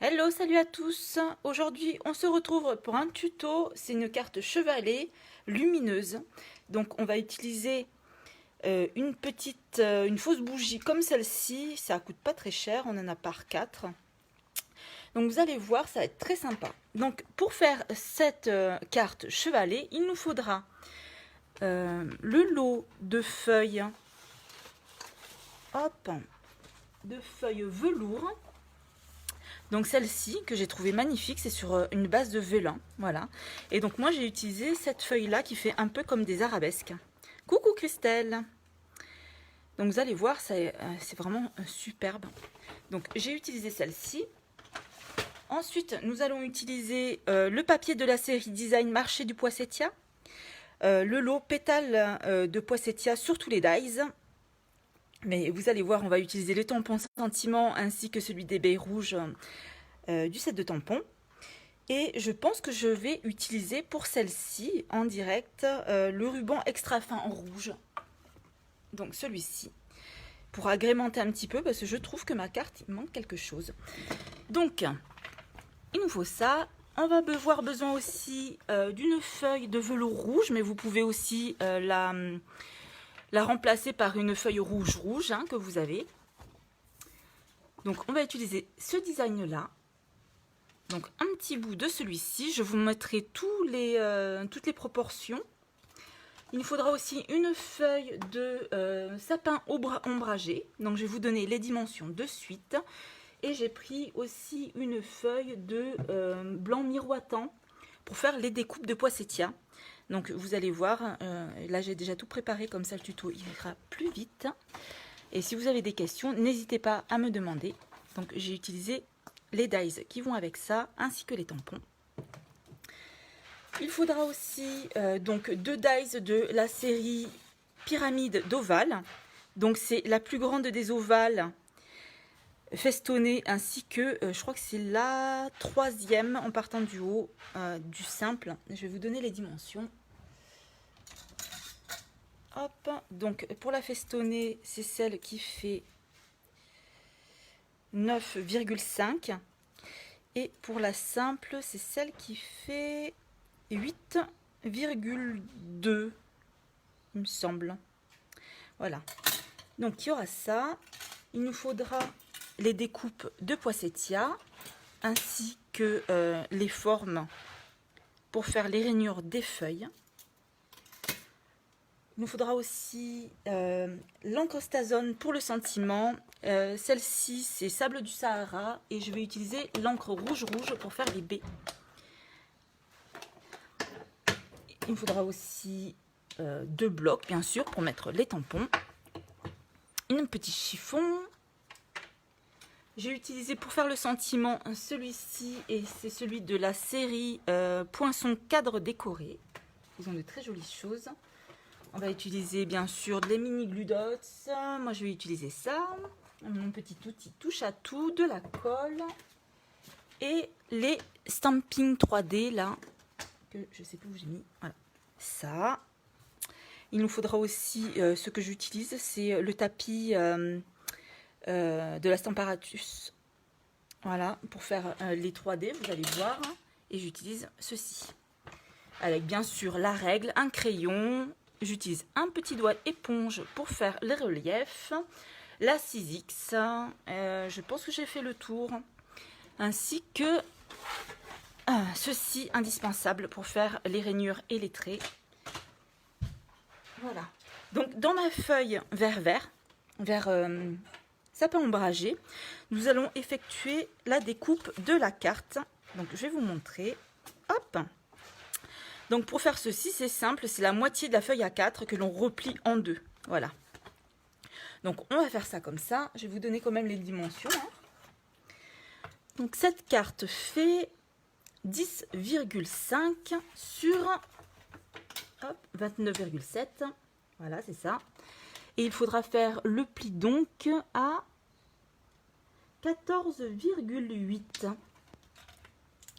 Hello, salut à tous. Aujourd'hui, on se retrouve pour un tuto. C'est une carte chevalet lumineuse. Donc, on va utiliser une fausse bougie comme celle-ci. Ça coûte pas très cher. On en a par 4. Donc, vous allez voir, ça va être très sympa. Donc, pour faire cette carte chevalet, il nous faudra le lot de feuilles. Hop, de feuilles velours. Donc celle-ci que j'ai trouvée magnifique, c'est sur une base de vélin, voilà. Et donc moi j'ai utilisé cette feuille-là qui fait un peu comme des arabesques. Coucou Christelle. Donc vous allez voir, c'est vraiment superbe. Donc j'ai utilisé celle-ci. Ensuite, nous allons utiliser le papier de la série Design Marché du Poissettia, le lot pétale de Poissettia sur tous les dies. Mais vous allez voir, on va utiliser les tampons Sentiment ainsi que celui des baies rouges du set de tampons. Et je pense que je vais utiliser pour celle-ci en direct le ruban extra fin en rouge. Donc celui-ci. Pour agrémenter un petit peu parce que je trouve que ma carte, il manque quelque chose. Donc, il nous faut ça. On va avoir besoin aussi d'une feuille de velours rouge, mais vous pouvez aussi la remplacer par une feuille rouge que vous avez. Donc on va utiliser ce design-là. Donc un petit bout de celui-ci, je vous mettrai toutes les proportions. Il nous faudra aussi une feuille de sapin ombragé. Donc je vais vous donner les dimensions de suite. Et j'ai pris aussi une feuille de blanc miroitant pour faire les découpes de poissettia. Donc vous allez voir, là j'ai déjà tout préparé, comme ça le tuto ira plus vite. Et si vous avez des questions, n'hésitez pas à me demander. Donc j'ai utilisé les dies qui vont avec ça, ainsi que les tampons. Il faudra aussi donc 2 dies de la série pyramide d'ovales. Donc c'est la plus grande des ovales festonnée, ainsi que je crois que c'est la 3e en partant du haut du simple. Je vais vous donner les dimensions. Hop, donc pour la festonnée, c'est celle qui fait 9,5. Et pour la simple, c'est celle qui fait 8,2, il me semble. Voilà. Donc il y aura ça. Il nous faudra les découpes de poissettia, ainsi que les formes pour faire les rainures des feuilles. Il nous faudra aussi l'encre pour le sentiment. Celle-ci, c'est Sable du Sahara. Et je vais utiliser l'encre rouge pour faire les baies. Il me faudra aussi 2 blocs, bien sûr, pour mettre les tampons. Un petit chiffon. J'ai utilisé pour faire le sentiment celui-ci. Et c'est celui de la série Poinçon cadre décoré. Ils ont de très jolies choses. On va utiliser bien sûr les mini glue dots. Moi je vais utiliser ça. Mon petit outil touche à tout, de la colle. Et les stamping 3D là. Que je sais plus où j'ai mis. Voilà. Ça. Il nous faudra aussi ce que j'utilise. C'est le tapis de la Stamparatus. Voilà. Pour faire les 3D, vous allez voir. Et j'utilise ceci. Avec bien sûr la règle, un crayon. J'utilise un petit doigt éponge pour faire les reliefs, la 6X, je pense que j'ai fait le tour, ainsi que ceci indispensable pour faire les rainures et les traits. Voilà. Donc dans ma feuille vert sapin ombragé, nous allons effectuer la découpe de la carte. Donc je vais vous montrer. Hop. Donc pour faire ceci, c'est simple, c'est la moitié de la feuille A4 que l'on replie en 2. Voilà. Donc on va faire ça comme ça. Je vais vous donner quand même les dimensions. Donc cette carte fait 10,5 sur 29,7. Voilà, c'est ça. Et il faudra faire le pli donc à 14,8.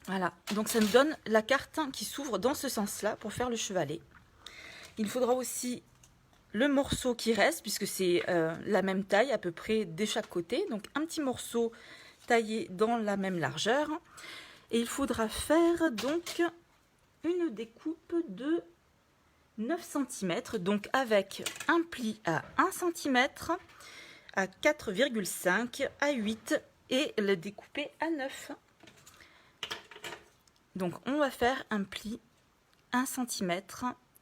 Voilà, donc ça nous donne la carte qui s'ouvre dans ce sens-là pour faire le chevalet. Il faudra aussi le morceau qui reste, puisque c'est la même taille à peu près de chaque côté. Donc un petit morceau tailler dans la même largeur. Et il faudra faire donc une découpe de 9 cm, donc avec un pli à 1 cm, à 4,5, à 8 et le découper à 9. Donc on va faire un pli 1 cm,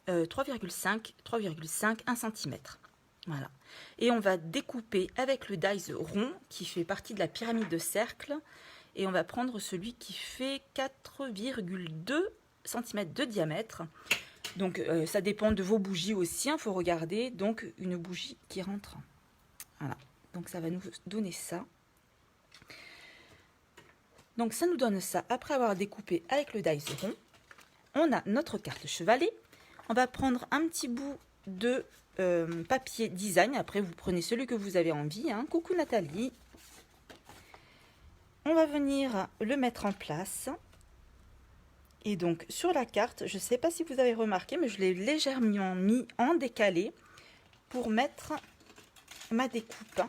3,5, 1 cm. Voilà. Et on va découper avec le dies rond qui fait partie de la pyramide de cercle. Et on va prendre celui qui fait 4,2 cm de diamètre. Donc ça dépend de vos bougies aussi, il faut regarder. Donc une bougie qui rentre. Voilà. Donc ça va nous donner ça. Donc ça nous donne ça après avoir découpé avec le dies rond. On a notre carte chevalet. On va prendre un petit bout de papier design. Après, vous prenez celui que vous avez envie. Hein. Coucou Nathalie. On va venir le mettre en place. Et donc, sur la carte, je ne sais pas si vous avez remarqué, mais je l'ai légèrement mis en décalé pour mettre ma découpe.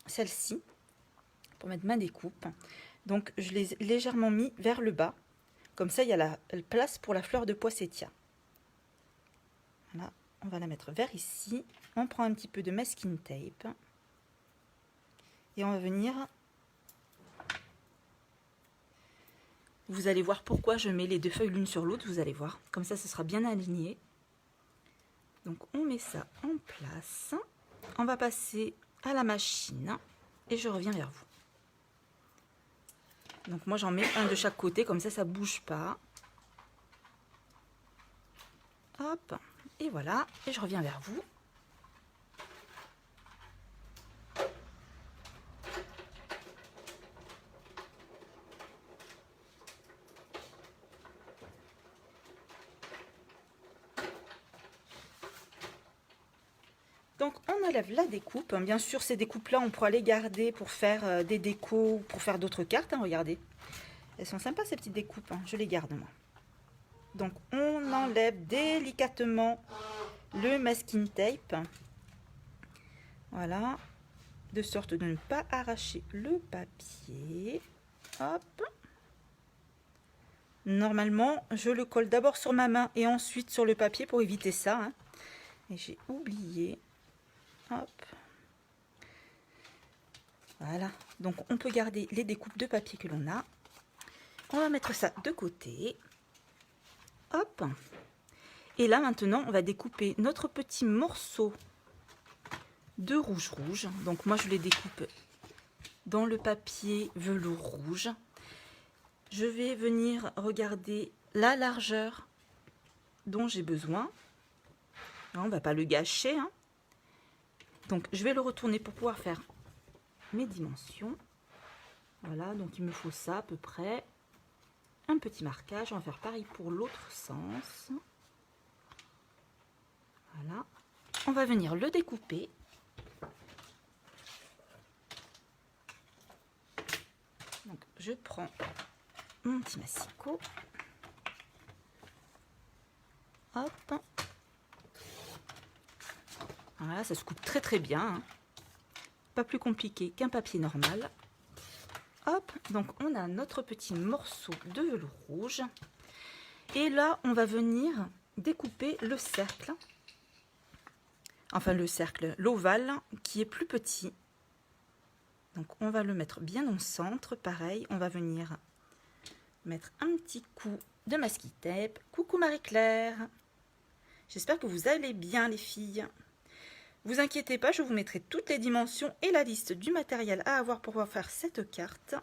Celle-ci. Pour mettre ma découpe. Donc, je l'ai légèrement mis vers le bas. Comme ça, il y a la place pour la fleur de poinsettia. Voilà. On va la mettre vers ici. On prend un petit peu de masking tape. Et on va venir... Vous allez voir pourquoi je mets les deux feuilles l'une sur l'autre. Vous allez voir. Comme ça, ce sera bien aligné. Donc, on met ça en place. On va passer à la machine. Et je reviens vers vous. Donc, moi, j'en mets un de chaque côté. Comme ça, ça ne bouge pas. Hop. Et voilà, et je reviens vers vous. Donc on enlève la découpe. Bien sûr, ces découpes-là, on pourra les garder pour faire des décos, pour faire d'autres cartes. Hein, regardez, elles sont sympas ces petites découpes. Hein, je les garde moi. Donc on enlève délicatement le masking tape. Voilà. De sorte de ne pas arracher le papier. Hop. Normalement, je le colle d'abord sur ma main et ensuite sur le papier pour éviter ça. Hein. Et j'ai oublié. Hop. Voilà. Donc on peut garder les découpes de papier que l'on a. On va mettre ça de côté. Hop. Et là maintenant, on va découper notre petit morceau de rouge. Donc moi je les découpe dans le papier velours rouge. Je vais venir regarder la largeur dont j'ai besoin. On ne va pas le gâcher. Hein. Donc je vais le retourner pour pouvoir faire mes dimensions. Voilà, donc il me faut ça à peu près. Un petit marquage, on va faire pareil pour l'autre sens. Voilà. On va venir le découper. Donc je prends mon petit massicot. Hop. Voilà, ça se coupe très très bien. Hein. Pas plus compliqué qu'un papier normal. Hop, donc on a notre petit morceau de velours rouge. Et là, on va venir découper le cercle. Enfin, le cercle, l'ovale, qui est plus petit. Donc, on va le mettre bien au centre. Pareil, on va venir mettre un petit coup de masking tape. Coucou Marie-Claire. J'espère que vous allez bien, les filles. Vous inquiétez pas, je vous mettrai toutes les dimensions et la liste du matériel à avoir pour pouvoir faire cette carte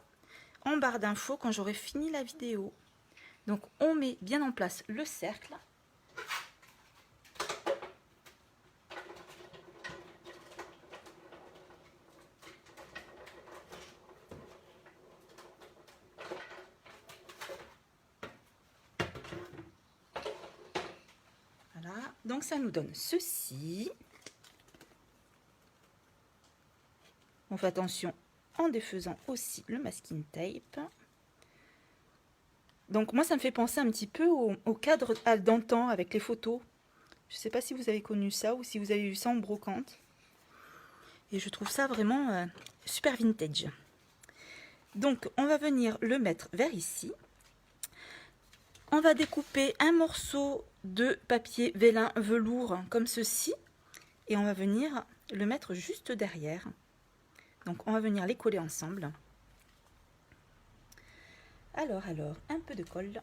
en barre d'infos quand j'aurai fini la vidéo. Donc on met bien en place le cercle. Voilà, donc ça nous donne ceci. On fait attention en défaisant aussi le masking tape. Donc moi ça me fait penser un petit peu au cadre d'antan avec les photos. Je ne sais pas si vous avez connu ça ou si vous avez vu ça en brocante. Et je trouve ça vraiment super vintage. Donc, on va venir le mettre vers ici. On va découper un morceau de papier vélin velours comme ceci. Et on va venir le mettre juste derrière. Donc, on va venir les coller ensemble. Alors, un peu de colle.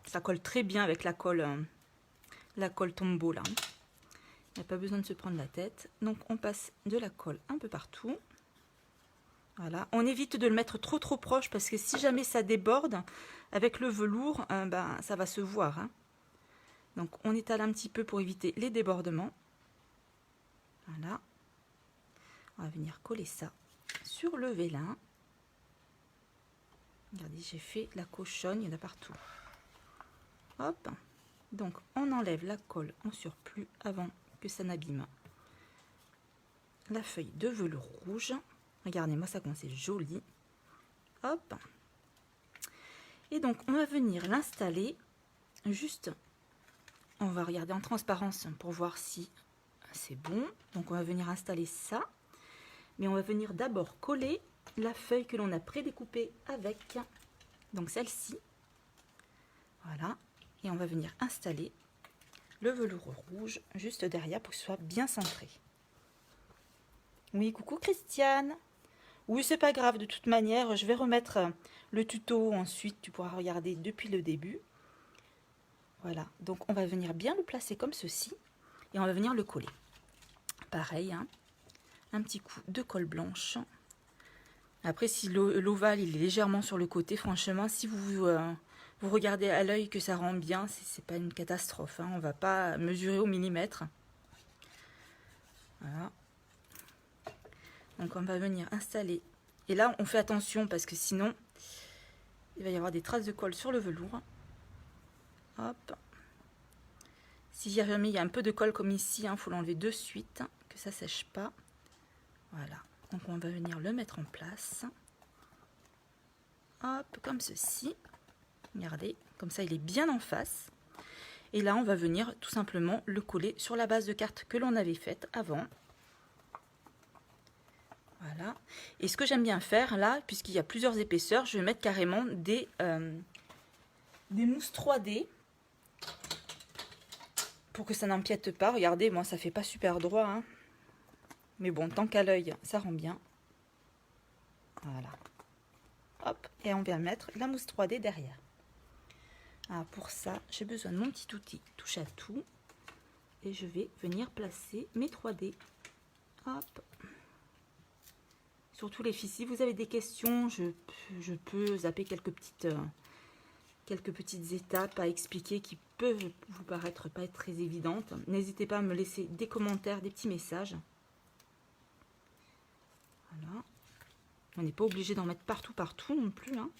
Ça colle très bien avec la colle Tombow là. Il n'y a pas besoin de se prendre la tête. Donc, on passe de la colle un peu partout. Voilà. On évite de le mettre trop proche parce que si jamais ça déborde avec le velours, ça va se voir. Hein. Donc, on étale un petit peu pour éviter les débordements. Voilà. On va venir coller ça sur le vélin. Regardez, j'ai fait la cochonne, il y en a partout. Hop. Donc, on enlève la colle en surplus avant que ça n'abîme la feuille de velours rouge. Regardez-moi ça comme c'est joli. Hop. Et donc, on va venir l'installer juste. On va regarder en transparence pour voir si c'est bon. Donc, on va venir installer ça. Mais on va venir d'abord coller la feuille que l'on a pré-découpée avec. Donc, celle-ci. Voilà. Et on va venir installer le velours rouge juste derrière pour que ce soit bien centré. Oui, coucou Christiane. Oui, c'est pas grave, de toute manière, je vais remettre le tuto ensuite, tu pourras regarder depuis le début. Voilà, donc on va venir bien le placer comme ceci et on va venir le coller. Pareil, hein, un petit coup de colle blanche. Après, si l'ovale il est légèrement sur le côté, franchement, si vous regardez à l'œil que ça rend bien, c'est pas une catastrophe. Hein, on va pas mesurer au millimètre. Voilà. Donc on va venir installer. Et là, on fait attention parce que sinon, il va y avoir des traces de colle sur le velours. Hop. Si jamais il y a un peu de colle comme ici, il faut l'enlever de suite, que ça sèche pas. Voilà. Donc on va venir le mettre en place. Hop, comme ceci. Regardez, comme ça il est bien en face. Et là, on va venir tout simplement le coller sur la base de carte que l'on avait faite avant. Voilà. Et ce que j'aime bien faire là, puisqu'il y a plusieurs épaisseurs, je vais mettre carrément des mousses 3D pour que ça n'empiète pas. Regardez, moi ça fait pas super droit, hein. Mais bon, tant qu'à l'œil, ça rend bien. Voilà. Hop, et on vient mettre la mousse 3D derrière. Alors pour ça, j'ai besoin de mon petit outil touche à tout. Et je vais venir placer mes 3D. Hop. Surtout les filles, si vous avez des questions, je peux zapper quelques petites étapes à expliquer qui peuvent vous paraître pas être très évidentes. N'hésitez pas à me laisser des commentaires, des petits messages. Voilà. On n'est pas obligé d'en mettre partout non plus. Hein.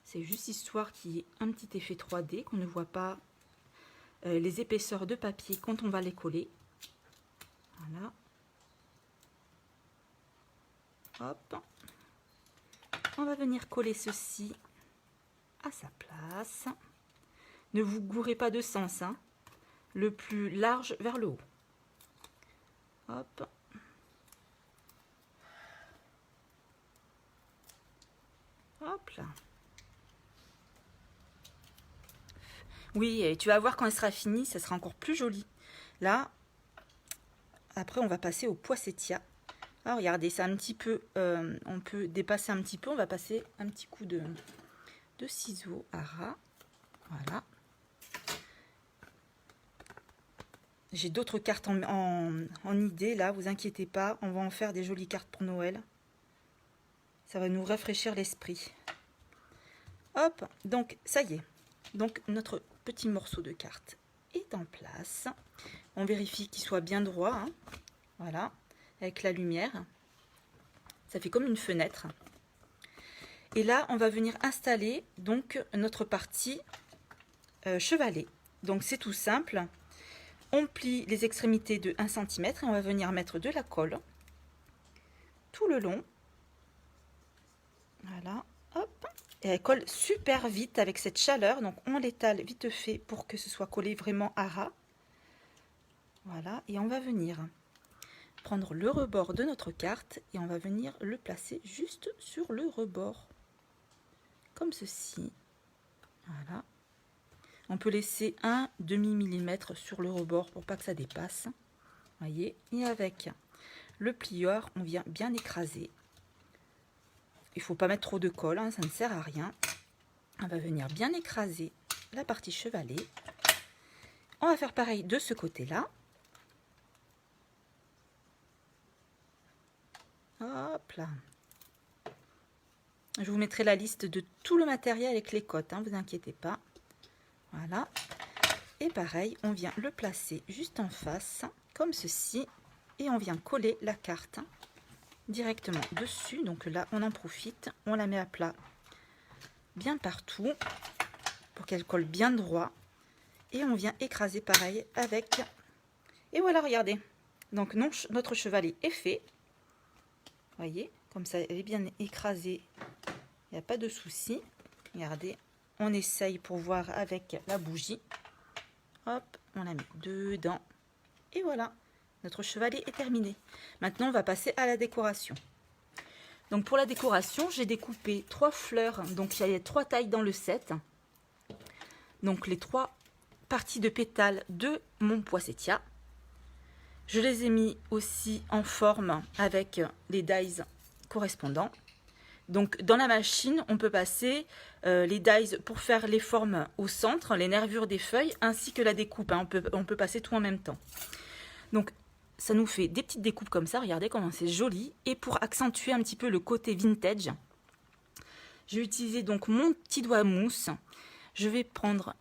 C'est juste histoire qu'il y ait un petit effet 3D, qu'on ne voit pas les épaisseurs de papier quand on va les coller. Voilà. Hop. On va venir coller ceci à sa place. Ne vous gourrez pas de sens, hein. Le plus large vers le haut. Hop. Hop là. Oui, et tu vas voir quand elle sera finie, ça sera encore plus joli. Là, après on va passer au poissettia. Alors regardez, c'est un petit peu, on peut dépasser un petit peu, on va passer un petit coup de ciseaux à ras. Voilà. J'ai d'autres cartes en idée, là, vous inquiétez pas, on va en faire des jolies cartes pour Noël. Ça va nous rafraîchir l'esprit. Hop, donc ça y est. Donc notre petit morceau de carte est en place. On vérifie qu'il soit bien droit, hein. Voilà. Avec la lumière, ça fait comme une fenêtre. Et là, on va venir installer donc notre partie chevalet. Donc c'est tout simple. On plie les extrémités de 1 cm et on va venir mettre de la colle tout le long. Voilà, hop. Et elle colle super vite avec cette chaleur. Donc on l'étale vite fait pour que ce soit collé vraiment à ras. Voilà, et on va venir prendre le rebord de notre carte et on va venir le placer juste sur le rebord. Comme ceci. Voilà. On peut laisser un demi-millimètre sur le rebord pour pas que ça dépasse. Voyez. Et avec le plieur, on vient bien écraser. Il faut pas mettre trop de colle, hein, ça ne sert à rien. On va venir bien écraser la partie chevalée. On va faire pareil de ce côté-là. Hop là. Je vous mettrai la liste de tout le matériel avec les cotes, hein, vous inquiétez pas. Voilà. Et pareil, on vient le placer juste en face, comme ceci. Et on vient coller la carte directement dessus. Donc là, on en profite. On la met à plat bien partout pour qu'elle colle bien droit. Et on vient écraser pareil avec... Et voilà, regardez. Donc notre chevalet est fait. Voyez, comme ça, elle est bien écrasée. Il n'y a pas de souci. Regardez, on essaye pour voir avec la bougie. Hop, on la met dedans. Et voilà, notre chevalet est terminé. Maintenant, on va passer à la décoration. Donc pour la décoration, j'ai découpé 3 fleurs. Donc il y a 3 tailles dans le set. Donc les 3 parties de pétales de mon poinsettia. Je les ai mis aussi en forme avec les dies correspondants. Donc dans la machine, on peut passer les dies pour faire les formes au centre, les nervures des feuilles, ainsi que la découpe. Hein. On peut passer tout en même temps. Donc ça nous fait des petites découpes comme ça. Regardez comment c'est joli. Et pour accentuer un petit peu le côté vintage, j'ai utilisé donc mon petit doigt mousse. Je vais prendre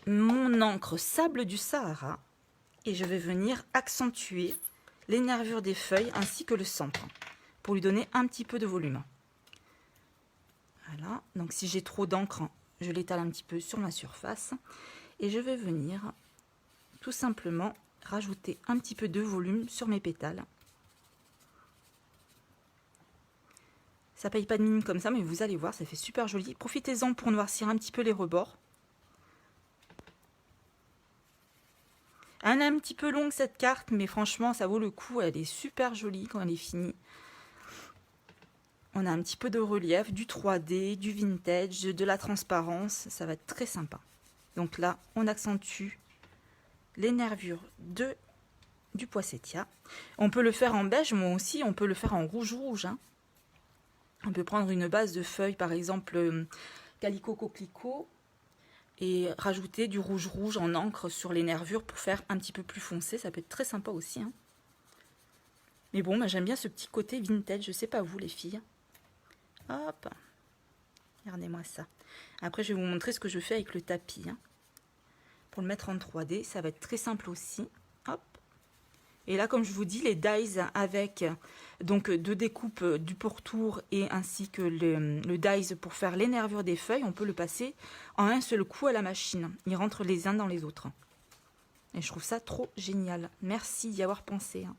mon encre Sable du Sahara. Et je vais venir accentuer les nervures des feuilles ainsi que le centre pour lui donner un petit peu de volume. Voilà, donc si j'ai trop d'encre, je l'étale un petit peu sur ma surface. Et je vais venir tout simplement rajouter un petit peu de volume sur mes pétales. Ça paye pas de mine comme ça, mais vous allez voir, ça fait super joli. Profitez-en pour noircir un petit peu les rebords. Elle est un petit peu longue cette carte, mais franchement, ça vaut le coup. Elle est super jolie quand elle est finie. On a un petit peu de relief, du 3D, du vintage, de la transparence. Ça va être très sympa. Donc là, on accentue les nervures du poinsettia. On peut le faire en beige, mais aussi on peut le faire en rouge-rouge. Hein. On peut prendre une base de feuilles, par exemple, Calico Coquelicot, et rajouter du rouge en encre sur les nervures pour faire un petit peu plus foncé. Ça peut être très sympa aussi. Hein. Mais bon, moi j'aime bien ce petit côté vintage. Je sais pas vous les filles. Hop. Regardez-moi ça. Après, je vais vous montrer ce que je fais avec le tapis. Hein. Pour le mettre en 3D, ça va être très simple aussi. Hop. Et là, comme je vous dis, les dies avec donc 2 découpes du pourtour et ainsi que le dies pour faire les nervures des feuilles, on peut le passer en un seul coup à la machine. Ils rentrent les uns dans les autres. Et je trouve ça trop génial. Merci d'y avoir pensé. Hein.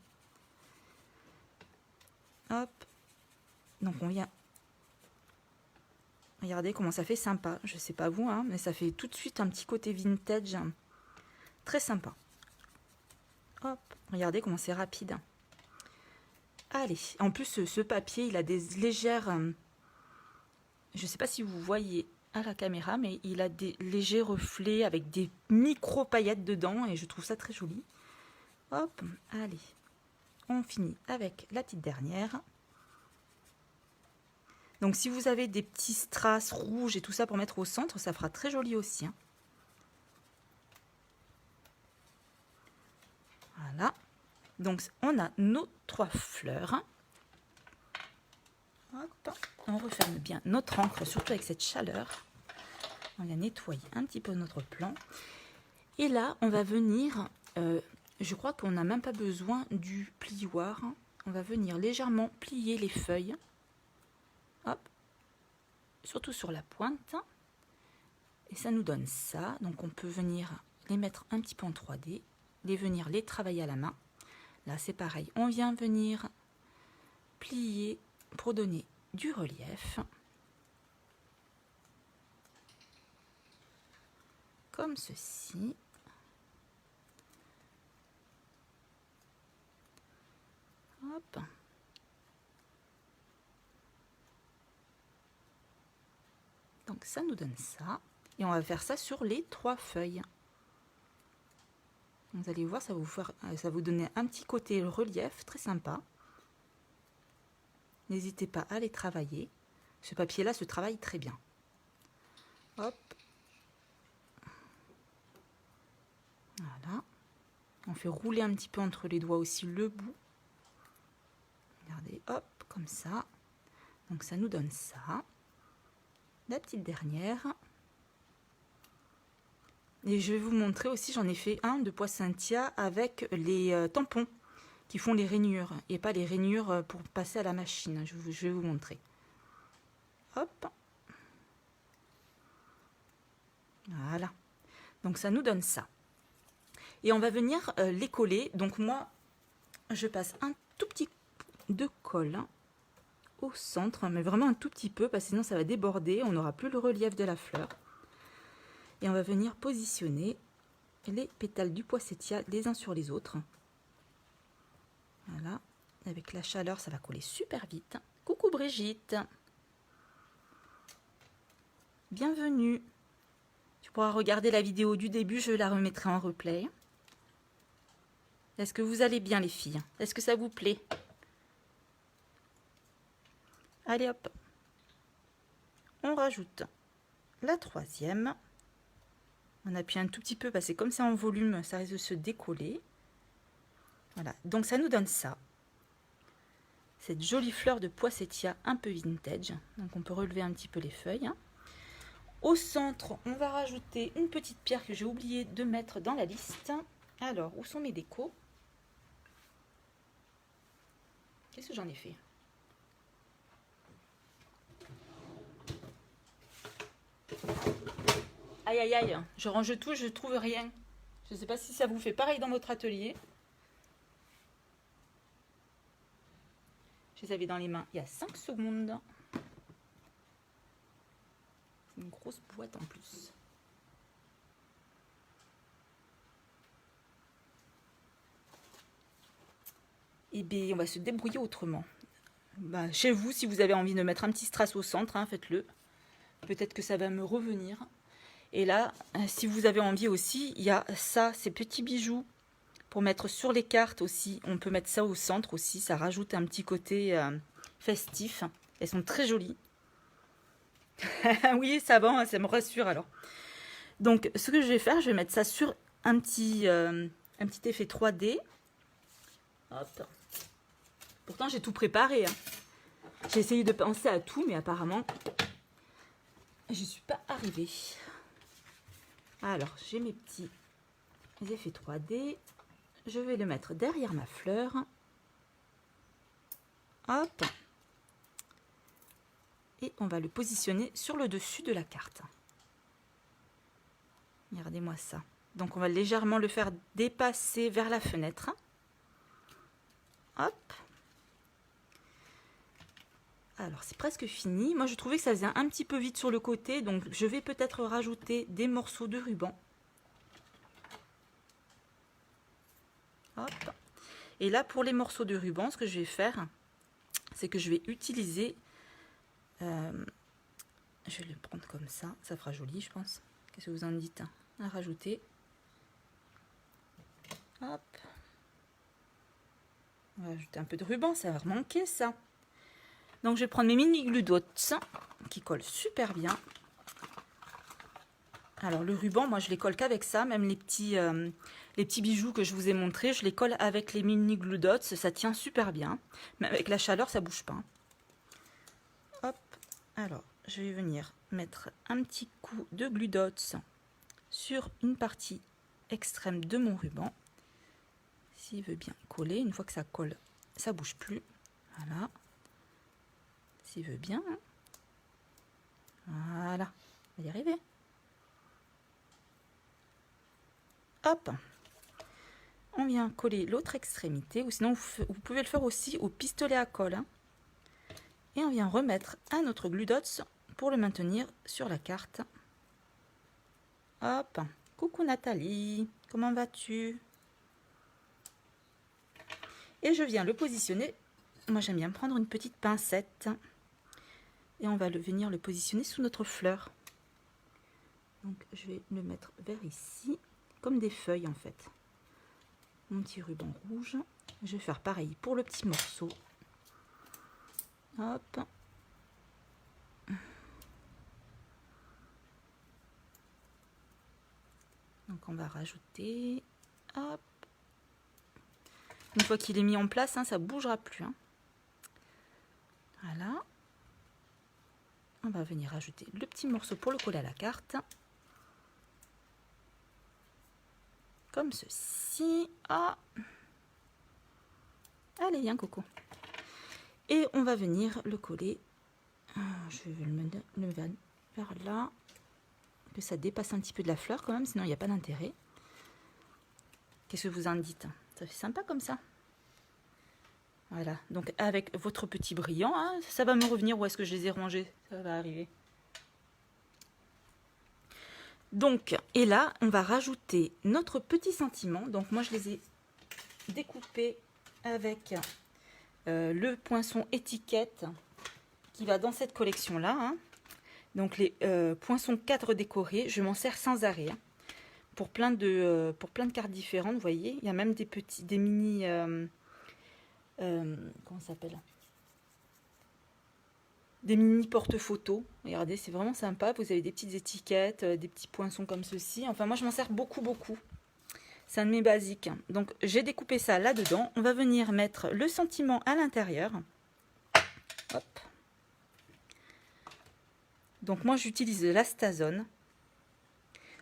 Hop. Donc on vient. Regardez comment ça fait sympa. Je sais pas vous, hein, mais ça fait tout de suite un petit côté vintage. Hein. Très sympa. Hop. Regardez comment c'est rapide. Allez, en plus ce papier, il a des légères... je ne sais pas si vous voyez à la caméra, mais il a des légers reflets avec des micro paillettes dedans et je trouve ça très joli. Hop, allez. On finit avec la petite dernière. Donc si vous avez des petits strass rouges et tout ça pour mettre au centre, ça fera très joli aussi. Hein. Voilà. Donc on a nos 3 fleurs. Hop. On referme bien notre encre, surtout avec cette chaleur. On va nettoyer un petit peu notre plan. Et là, on va venir, je crois qu'on n'a même pas besoin du plioir. On va venir légèrement plier les feuilles. Hop. Surtout sur la pointe. Et ça nous donne ça. Donc on peut venir les mettre un petit peu en 3D. Venir les travailler à la main. Là, c'est pareil. On vient venir plier pour donner du relief. Comme ceci. Hop. Donc ça nous donne ça. Et on va faire ça sur les 3 feuilles. Vous allez voir, ça va vous donner un petit côté relief très sympa. N'hésitez pas à les travailler. Ce papier-là se travaille très bien. Hop. Voilà. On fait rouler un petit peu entre les doigts aussi le bout. Regardez, hop, comme ça. Donc ça nous donne ça. La petite dernière. Et je vais vous montrer aussi, j'en ai fait un de poisson-tia avec les tampons qui font les rainures et pas les rainures pour passer à la machine. Je vais vous montrer. Hop. Voilà. Donc ça nous donne ça. Et on va venir les coller. Donc moi, je passe un tout petit peu de colle au centre, mais vraiment un tout petit peu, parce que sinon ça va déborder, on n'aura plus le relief de la fleur. Et on va venir positionner les pétales du poissettia les uns sur les autres. Voilà, avec la chaleur, ça va coller super vite. Coucou Brigitte. Bienvenue. Tu pourras regarder la vidéo du début, je la remettrai en replay. Est-ce que vous allez bien les filles? Est-ce que ça vous plaît? Allez hop. On rajoute la 3e. On appuie un tout petit peu parce que comme c'est en volume, ça risque de se décoller. Voilà, donc ça nous donne ça. Cette jolie fleur de poissettia un peu vintage. Donc on peut relever un petit peu les feuilles. Au centre, on va rajouter une petite pierre que j'ai oublié de mettre dans la liste. Alors, où sont mes décos? Qu'est-ce que j'en ai fait? Aïe aïe aïe, je range tout, je trouve rien. Je ne sais pas si ça vous fait pareil dans votre atelier. Je les avais dans les mains il y a 5 secondes. C'est une grosse boîte en plus. Et bien, on va se débrouiller autrement. Bah, chez vous, si vous avez envie de mettre un petit strass au centre, hein, faites-le. Peut-être que ça va me revenir. Et là, si vous avez envie aussi, il y a ça, ces petits bijoux pour mettre sur les cartes aussi. On peut mettre ça au centre aussi, ça rajoute un petit côté festif. Elles sont très jolies. Oui, ça va, hein, ça me rassure alors. Donc, ce que je vais faire, je vais mettre ça sur un petit effet 3D. Hop. Pourtant, j'ai tout préparé. Hein. J'ai essayé de penser à tout, mais apparemment, je ne suis pas arrivée. Alors, j'ai mes petits effets 3D. Je vais le mettre derrière ma fleur. Hop. Et on va le positionner sur le dessus de la carte. Regardez-moi ça. Donc, on va légèrement le faire dépasser vers la fenêtre. Hop. Alors, c'est presque fini. Moi, je trouvais que ça faisait un petit peu vite sur le côté. Donc, je vais peut-être rajouter des morceaux de ruban. Hop. Et là, pour les morceaux de ruban, ce que je vais faire, c'est que je vais utiliser... je vais le prendre comme ça. Ça fera joli, je pense. Qu'est-ce que vous en dites? À rajouter. Hop. On va ajouter un peu de ruban. Ça va manquer, ça. Donc, je vais prendre mes mini glue dots qui collent super bien. Alors, le ruban, moi, je les colle qu'avec ça. Même les petits bijoux que je vous ai montrés, je les colle avec les mini glue dots. Ça tient super bien. Mais avec la chaleur, ça bouge pas. Hop. Alors, je vais venir mettre un petit coup de glue dots sur une partie extrême de mon ruban. S'il veut bien coller. Une fois que ça colle, ça bouge plus. Voilà. S'il veut bien. Voilà. On va y arriver. Hop. On vient coller l'autre extrémité. Ou sinon, vous pouvez le faire aussi au pistolet à colle. Hein. Et on vient remettre un autre glue dots pour le maintenir sur la carte. Hop. Coucou Nathalie. Comment vas-tu? Et je viens le positionner moi j'aime bien prendre une petite pincette et on va venir le positionner sous notre fleur. Donc je vais le mettre vers ici, comme des feuilles en fait. Mon petit ruban rouge. Je vais faire pareil pour le petit morceau. Hop. Donc on va rajouter. Hop. Une fois qu'il est mis en place, hein, ça ne bougera plus. Hein. Voilà. On va venir rajouter le petit morceau pour le coller à la carte. Comme ceci. Ah. Allez, viens Coco. Et on va venir le coller. Je vais le mettre vers là. Que ça dépasse un petit peu de la fleur quand même, sinon il n'y a pas d'intérêt. Qu'est-ce que vous en dites? Ça fait sympa comme ça. Voilà, donc avec votre petit brillant, hein, ça va me revenir où est-ce que je les ai rangés. Ça va arriver. Donc, et là, on va rajouter notre petit sentiment. Donc moi, je les ai découpés avec le poinçon étiquette qui va dans cette collection-là. Hein. Donc les poinçons 4 décorés, je m'en sers sans arrêt. Hein, pour plein de cartes différentes, vous voyez. Il y a même des mini... comment ça s'appelle? Des mini porte-photos. Regardez, c'est vraiment sympa. Vous avez des petites étiquettes, des petits poinçons comme ceci. Enfin, moi, je m'en sers beaucoup, beaucoup. C'est un de mes basiques. Donc, j'ai découpé ça là-dedans. On va venir mettre le sentiment à l'intérieur. Hop. Donc, moi, j'utilise l'Astazone.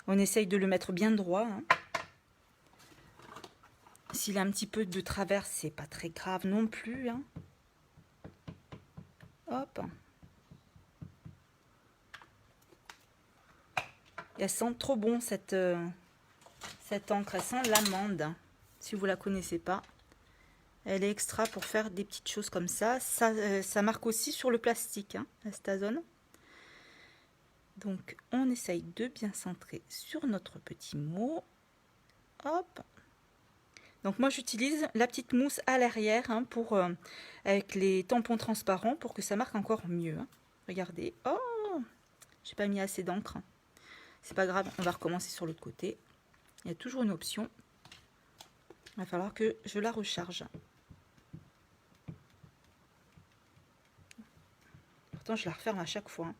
On essaye de le mettre bien droit. Hein. S'il a un petit peu de travers, c'est pas très grave non plus. Hein. Hop. Elle sent trop bon cette encre. Elle sent l'amande. Si vous la connaissez pas. Elle est extra pour faire des petites choses comme ça. Ça marque aussi sur le plastique, hein, l'Astazone. Donc, on essaye de bien centrer sur notre petit mot. Hop. Donc, moi, j'utilise la petite mousse à l'arrière hein, avec les tampons transparents pour que ça marque encore mieux. Hein. Regardez. Oh, j'ai pas mis assez d'encre. C'est pas grave, on va recommencer sur l'autre côté. Il y a toujours une option. Il va falloir que je la recharge. Pourtant, je la referme à chaque fois. Hein.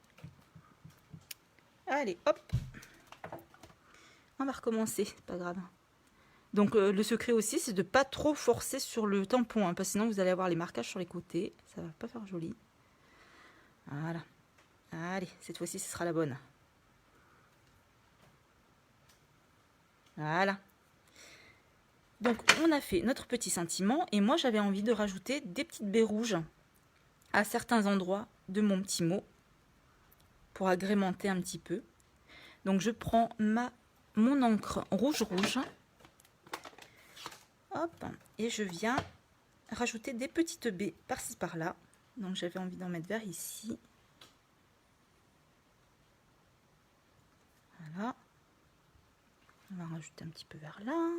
Allez, hop. On va recommencer, c'est pas grave. Donc, le secret aussi, c'est de ne pas trop forcer sur le tampon. Hein, parce que sinon, vous allez avoir les marquages sur les côtés. Ça va pas faire joli. Voilà. Allez, cette fois-ci, ce sera la bonne. Voilà. Donc, on a fait notre petit sentiment. Et moi, j'avais envie de rajouter des petites baies rouges à certains endroits de mon petit mot. Pour agrémenter un petit peu. Donc, je prends mon encre rouge. Hop. Et je viens rajouter des petites baies par-ci, par-là. Donc, j'avais envie d'en mettre vers ici. Voilà. On va rajouter un petit peu vers là.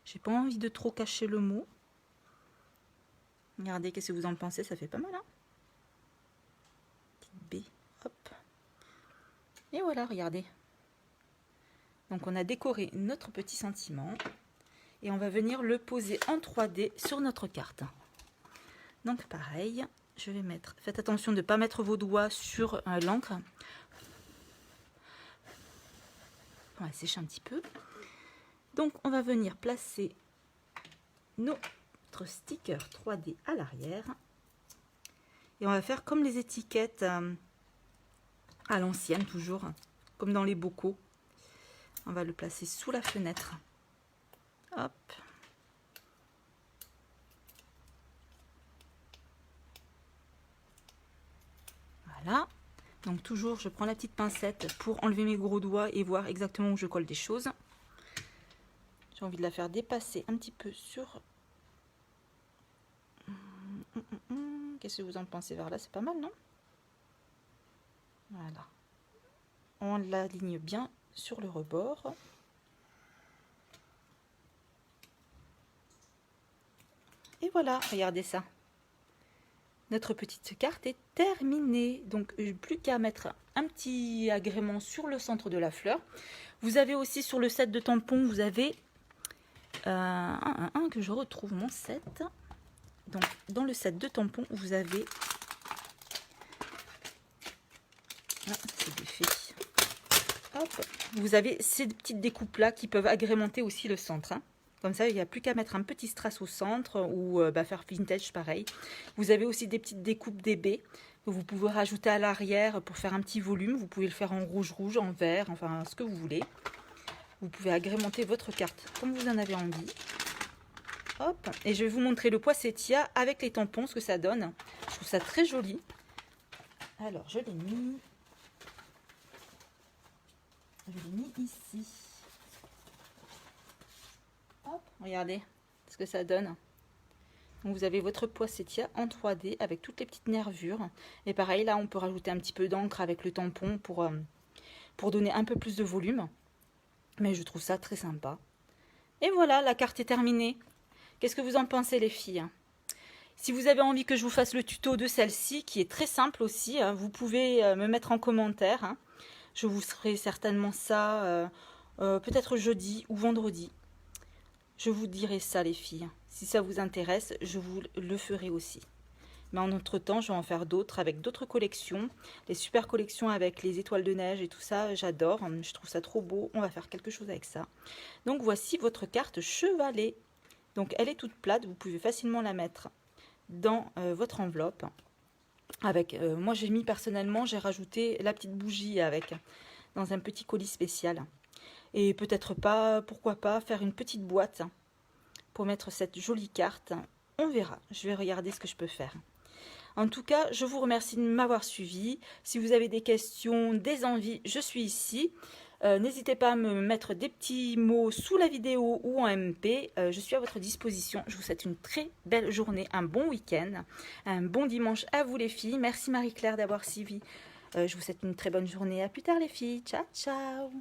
J'ai pas envie de trop cacher le mot. Regardez, qu'est-ce que vous en pensez? Ça fait pas mal, hein? Petite baie. Hop. Et voilà, regardez. Donc, on a décoré notre petit sentiment. Et on va venir le poser en 3D sur notre carte. Donc, pareil, je vais mettre... Faites attention de ne pas mettre vos doigts sur l'encre. On va sécher un petit peu. Donc, on va venir placer notre sticker 3D à l'arrière. Et on va faire comme les étiquettes à l'ancienne, toujours, comme dans les bocaux. On va le placer sous la fenêtre. Hop. Voilà. Donc, toujours, je prends la petite pincette pour enlever mes gros doigts et voir exactement où je colle des choses. J'ai envie de la faire dépasser un petit peu sur... Qu'est-ce que vous en pensez vers là? C'est pas mal, non? Voilà. On l'aligne bien sur le rebord. Et voilà, regardez ça. notre petite carte est terminée. Donc plus qu'à mettre un petit agrément sur le centre de la fleur. Vous avez aussi sur le set de tampons, vous avez que je retrouve mon set. Donc dans le set de tampons, vous avez c'est défait. Hop. Vous avez ces petites découpes là qui peuvent agrémenter aussi le centre. Hein. Comme ça, il n'y a plus qu'à mettre un petit strass au centre ou faire vintage pareil. Vous avez aussi des petites découpes DB que vous pouvez rajouter à l'arrière pour faire un petit volume. Vous pouvez le faire en rouge, en vert, enfin ce que vous voulez. Vous pouvez agrémenter votre carte comme vous en avez envie. Hop. Et je vais vous montrer le poinsettia avec les tampons, ce que ça donne. Je trouve ça très joli. Alors, je l'ai mis. Ici. Hop, regardez ce que ça donne. Donc vous avez votre poinsettia en 3D avec toutes les petites nervures. Et pareil, là, on peut rajouter un petit peu d'encre avec le tampon pour donner un peu plus de volume. Mais je trouve ça très sympa. Et voilà, la carte est terminée. Qu'est-ce que vous en pensez, les filles? Si vous avez envie que je vous fasse le tuto de celle-ci, qui est très simple aussi, vous pouvez me mettre en commentaire. Je vous ferai certainement ça peut-être jeudi ou vendredi. Je vous dirai ça, les filles. Si ça vous intéresse, je vous le ferai aussi. Mais en entre-temps, je vais en faire d'autres avec d'autres collections. Les super collections avec les étoiles de neige et tout ça, j'adore. Je trouve ça trop beau. On va faire quelque chose avec ça. Donc voici votre carte chevalet. Donc elle est toute plate. Vous pouvez facilement la mettre dans votre enveloppe. Avec, moi j'ai mis personnellement, j'ai rajouté la petite bougie avec, dans un petit colis spécial. Et peut-être pas, pourquoi pas, faire une petite boîte pour mettre cette jolie carte. On verra, je vais regarder ce que je peux faire. En tout cas, je vous remercie de m'avoir suivi. Si vous avez des questions, des envies, je suis ici. N'hésitez pas à me mettre des petits mots sous la vidéo ou en MP. Je suis à votre disposition. Je vous souhaite une très belle journée, un bon week-end, un bon dimanche à vous les filles. Merci Marie-Claire d'avoir suivi. Je vous souhaite une très bonne journée. À plus tard les filles. Ciao, ciao.